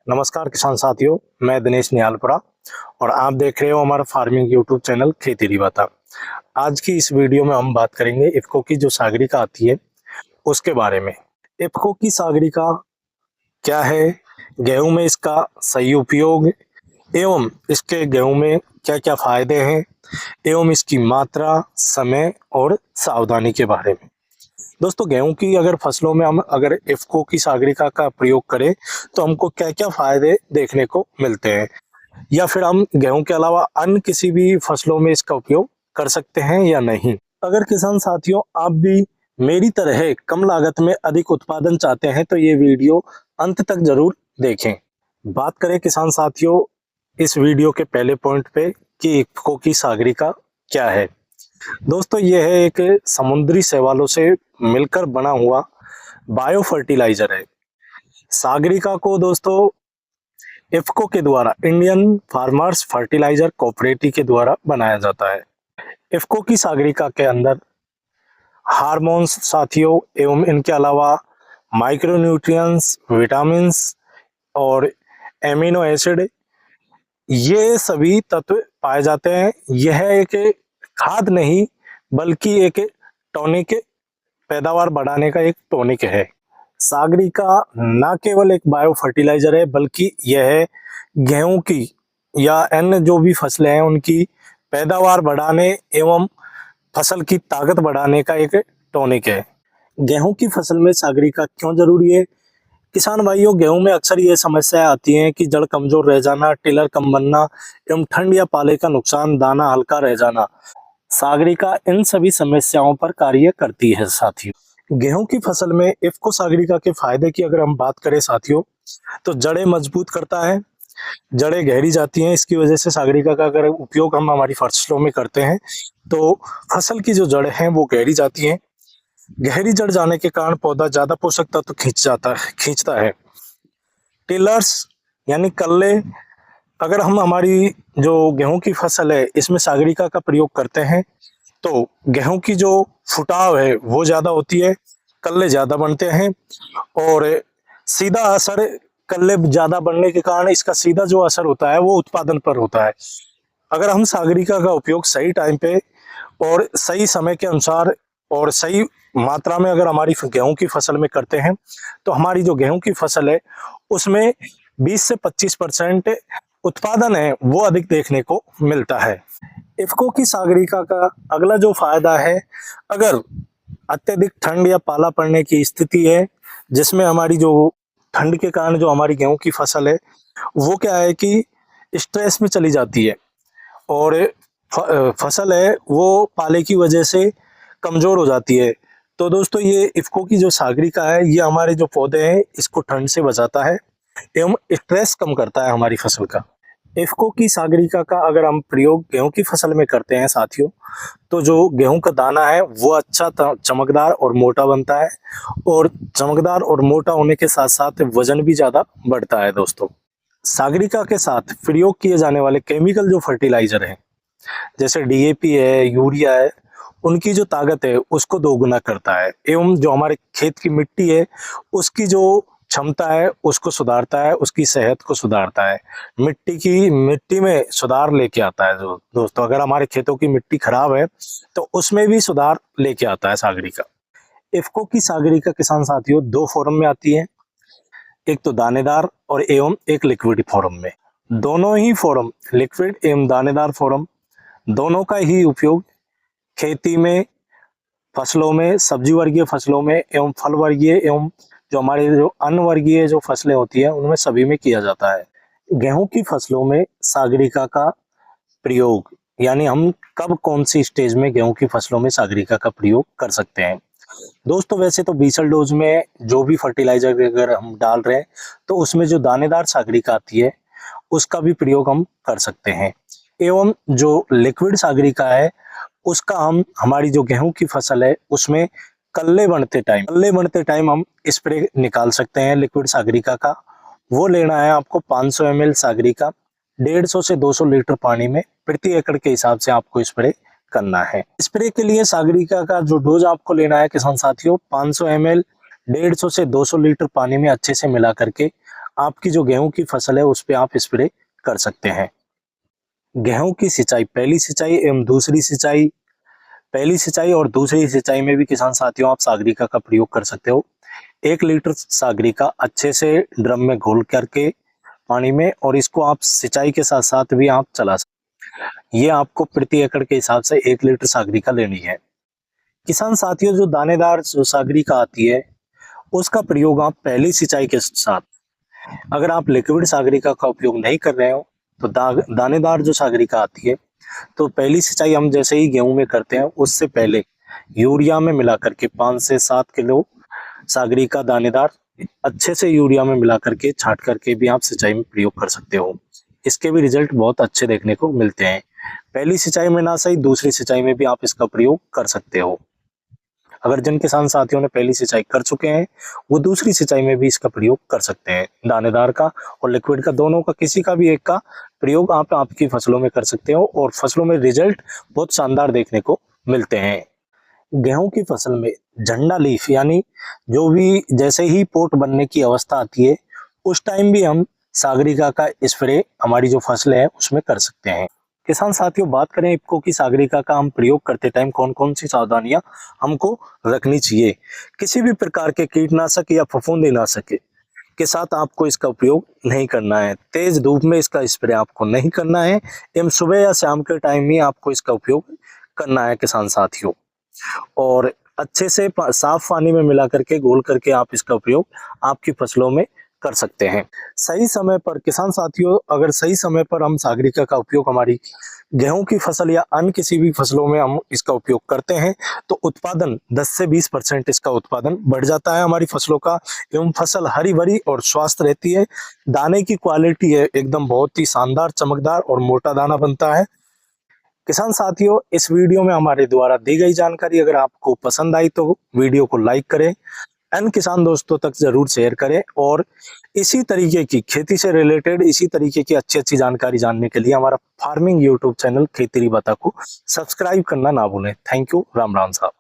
नमस्कार किसान साथियों, मैं दिनेश निहालपुरा और आप देख रहे हो हमारा फार्मिंग यूट्यूब चैनल खेती रिवाता। आज की इस वीडियो में हम बात करेंगे इफ्को की जो सागरिका आती है उसके बारे में। इफ्को की सागरिका क्या है, गेहूं में इसका सही उपयोग एवं इसके गेहूं में क्या क्या फायदे हैं एवं इसकी मात्रा, समय और सावधानी के बारे में। दोस्तों, गेहूं की अगर फसलों में हम अगर इफ्को की सागरिका का प्रयोग करें तो हमको क्या क्या फायदे देखने को मिलते हैं, या फिर हम गेहूं के अलावा अन्य किसी भी फसलों में इसका उपयोग कर सकते हैं या नहीं। अगर किसान साथियों आप भी मेरी तरह कम लागत में अधिक उत्पादन चाहते हैं तो ये वीडियो अंत तक जरूर देखें। बात करें किसान साथियों इस वीडियो के पहले पॉइंट पे कि इफ्को की सागरिका क्या है। दोस्तों, यह है एक समुद्री शैवालों से मिलकर बना हुआ बायो फर्टिलाइजर है। सागरिका को दोस्तों इफ्को के द्वारा, इंडियन फार्मर्स फर्टिलाइजर कोऑपरेटिव के द्वारा बनाया जाता है। इफ्को की सागरिका के अंदर हार्मोन्स साथियों एवं इनके अलावा माइक्रोन्यूट्रिएंट्स, विटामिन्स और एमिनो एसिड, ये सभी तत्व पाए जाते हैं। यह एक खाद नहीं बल्कि एक टॉनिक, पैदावार बढ़ाने का एक टॉनिक है। सागरिका न केवल एक बायो फर्टिलाइजर है बल्कि यह गेहूं की या अन्य जो भी फसलें हैं उनकी पैदावार बढ़ाने एवं फसल की ताकत बढ़ाने का एक टॉनिक है। गेहूं की फसल में सागरिका क्यों जरूरी है? किसान भाइयों, गेहूं में अक्सर ये समस्याएं आती हैं कि जड़ कमजोर रह जाना, टिलर कम बनना एवं ठंड या पाले का नुकसान, दाना हल्का रह जाना। सागरिका इन सभी समस्याओं पर कार्य करती है साथियों। गेहूं की फसल में इफ्को सागरिका के फायदे की अगर हम बात करें साथियों तो जड़ें मजबूत करता है, जड़ें गहरी जाती हैं। इसकी वजह से सागरिका का अगर उपयोग हम हमारी फसलों में करते हैं तो फसल की जो जड़ हैं वो गहरी जाती हैं। गहरी जड़ जाने के कारण पौधा ज्यादा पोषक तत्व खींचता है। टिलर्स यानी कल्ले, अगर हम हमारी जो गेहूं की फसल है इसमें सागरिका का प्रयोग करते हैं तो गेहूं की जो फुटाव है वो ज्यादा होती है, कल्ले ज्यादा बनते हैं और सीधा असर, कल्ले ज्यादा बनने के कारण इसका सीधा जो असर होता है वो उत्पादन पर होता है। अगर हम सागरिका का उपयोग सही टाइम पे और सही समय के अनुसार और सही मात्रा में अगर हमारी गेहूं की फसल में करते हैं तो हमारी जो गेहूं की फसल है उसमें 20 से 25% उत्पादन है वो अधिक देखने को मिलता है। इफ्को की सागरिका का अगला जो फायदा है, अगर अत्यधिक ठंड या पाला पड़ने की स्थिति है जिसमें हमारी जो ठंड के कारण जो हमारी गेहूं की फसल है वो क्या है कि स्ट्रेस में चली जाती है और फसल है वो पाले की वजह से कमजोर हो जाती है। तो दोस्तों, ये इफ्को की जो सागरिका है ये हमारे जो पौधे हैं इसको ठंड से बचाता है एवं स्ट्रेस कम करता है हमारी फसल का। इफ्को की सागरिका का अगर हम प्रयोग गेहूं की फसल में करते हैं साथियों तो जो गेहूं का दाना है वो अच्छा चमकदार और मोटा बनता है और चमकदार और मोटा होने के साथ साथ वजन भी ज्यादा बढ़ता है। दोस्तों, सागरिका के साथ प्रयोग किए जाने वाले केमिकल जो फर्टिलाइजर हैं जैसे डीएपी है, यूरिया है, उनकी जो ताकत है उसको दोगुना करता है एवं जो हमारे खेत की मिट्टी है उसकी जो क्षमता है उसको सुधारता है, उसकी सेहत को सुधारता है, मिट्टी में सुधार लेके आता है। जो दोस्तों, अगर हमारे खेतों की मिट्टी खराब है तो उसमें भी सुधार लेके आता है सागरिका। इफ्को की सागरिका किसान साथियों दो फॉर्म में आती है, एक तो दानेदार और एवं एक लिक्विड फॉर्म में। दोनों ही फॉर्म, लिक्विड एवं दानेदार फॉर्म, दोनों का ही उपयोग खेती में, फसलों में, सब्जी वर्गीय फसलों में एवं फल वर्गीय एवं जो हमारे जो अन्न वर्गीय जो फसलें होती है उनमें सभी में किया जाता है। गेहूं की फसलों में सागरिका का प्रयोग, यानी हम कब कौन सी स्टेज में गेहूं की फसलों में सागरिका का प्रयोग कर सकते हैं? दोस्तों, वैसे तो बीसल डोज में जो भी फर्टिलाइजर अगर हम डाल रहे हैं तो उसमें जो दानेदार सागरिका आती है उसका भी प्रयोग हम कर सकते हैं एवं जो लिक्विड सागरिका है उसका हम हमारी जो गेहूं की फसल है उसमें कल्ले बनते टाइम हम स्प्रे निकाल सकते हैं लिक्विड सागरिका का। वो लेना है आपको 500 ml सागरिका, 150 से 200 लीटर पानी में प्रति एकड़ के हिसाब से आपको स्प्रे करना है। स्प्रे के लिए सागरिका का जो डोज आपको लेना है किसान साथियों, 500 ml 150 से 200 लीटर पानी में अच्छे से मिला करके आपकी जो गेहूं की फसल है उस पे आप स्प्रे कर सकते हैं। गेहूं की सिंचाई, पहली सिंचाई एवं दूसरी सिंचाई, पहली सिंचाई और दूसरी सिंचाई में भी किसान साथियों आप सागरिका का प्रयोग कर सकते हो। 1 लीटर सागरिका अच्छे से ड्रम में घोल करके पानी में, और इसको आप सिंचाई के साथ साथ भी आप चला सकते। ये आपको प्रति एकड़ के हिसाब से 1 लीटर सागरिका लेनी है। किसान साथियों, जो दानेदार जो सागरिका आती है उसका प्रयोग आप पहली सिंचाई के साथ, अगर आप लिक्विड सागरिका का उपयोग नहीं कर रहे हो तो दानेदार जो सागरिका आती है, तो पहली सिंचाई हम जैसे ही गेहूं में करते हैं उससे पहले यूरिया में मिला करके 5 से 7 किलो सागरिका दानेदार अच्छे से यूरिया में मिला करके छांट करके भी आप सिंचाई में प्रयोग कर सकते हो। इसके भी रिजल्ट बहुत अच्छे देखने को मिलते हैं। पहली सिंचाई में ना सही, दूसरी सिंचाई में भी आप इसका प्रयोग कर सकते हो। अगर जिन किसान साथियों ने पहली सिंचाई कर चुके हैं वो दूसरी सिंचाई में भी इसका प्रयोग कर सकते हैं। दानेदार का और लिक्विड का, दोनों का, किसी का भी एक का प्रयोग आप आपकी फसलों में कर सकते हो और फसलों में रिजल्ट बहुत शानदार देखने को मिलते हैं। गेहूं की फसल में झंडा लीफ यानी जो भी जैसे ही पोट बनने की अवस्था आती है उस टाइम भी हम सागरिका का स्प्रे हमारी जो फसल है उसमें कर सकते हैं। किसान साथियों, बात करें इफ्को की सागरिका का हम प्रयोग करते टाइम कौन कौन सी सावधानियां हमको रखनी चाहिए। किसी भी प्रकार के कीटनाशक या फफूंदीनाशक के साथ आपको इसका उपयोग नहीं करना है। तेज धूप में इसका स्प्रे आपको नहीं करना है एवं सुबह या शाम के टाइम ही आपको इसका उपयोग करना है किसान साथियों। और अच्छे से साफ पानी में मिला करके घोल करके आप इसका उपयोग आपकी फसलों में कर सकते हैं। सही समय पर किसान साथियों, अगर सही समय पर हम सागरिका का उपयोग हमारी गेहूं की फसल या अन्य किसी भी फसलों में हम इसका उपयोग करते हैं तो उत्पादन 10 से 20% इसका उत्पादन बढ़ जाता है हमारी फसलों का, एवं फसल हरी भरी और स्वस्थ रहती है। दाने की क्वालिटी है एकदम बहुत ही शानदार, चमकदार और मोटा दाना बनता है। किसान साथियों, इस वीडियो में हमारे द्वारा दी गई जानकारी अगर आपको पसंद आई तो वीडियो को लाइक करें, अन्य किसान दोस्तों तक जरूर शेयर करें, और इसी तरीके की खेती से रिलेटेड इसी तरीके की अच्छी जानकारी जानने के लिए हमारा फार्मिंग यूट्यूब चैनल खेती तेरी बातें को सब्सक्राइब करना ना भूलें। Thank you. राम राम साहब।